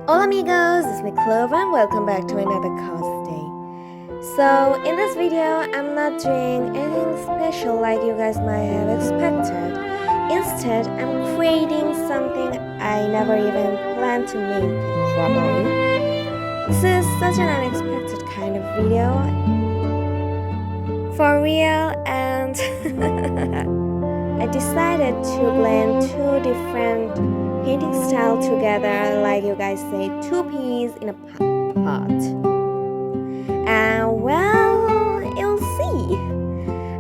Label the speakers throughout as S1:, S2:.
S1: Hola amigos, it's me Clover and welcome back to another course day. So in this video, I'm not doing anything special like you guys might have expected. Instead, I'm creating something I never even planned to make properly. This is such an unexpected kind of video. For real, and I decided to blend two different painting styles together, like you guys say, two peas in a pot. And well, you'll see.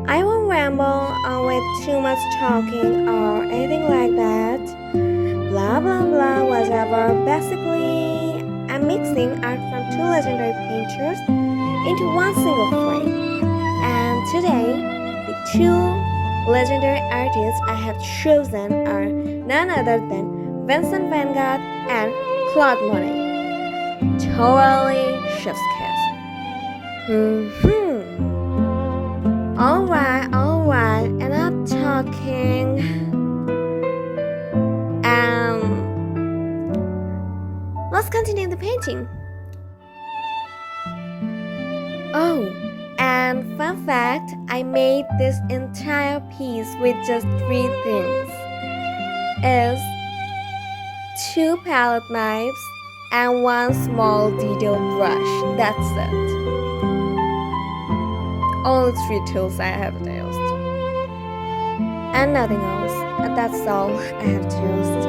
S1: I won't ramble on with too much talking or anything like that. Blah blah blah, whatever. Basically, I'm mixing art from two legendary painters into one single frame. And today, the two legendary artists I have chosen are none other than Vincent van Gogh and Claude Monet. Totally chef's kiss. Alright, enough talking. Let's continue the painting. Oh, and fun fact, I made this entire piece with just three things. Is two palette knives and one small detail brush. That's it. Only three tools I have used. And nothing else. That's all I have used.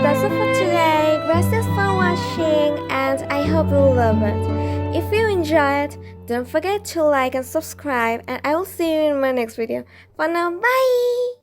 S1: that's it for today. Gracias for watching and I hope you love it. If you enjoy it, don't forget to like and subscribe and I will see you in my next video. For now, bye!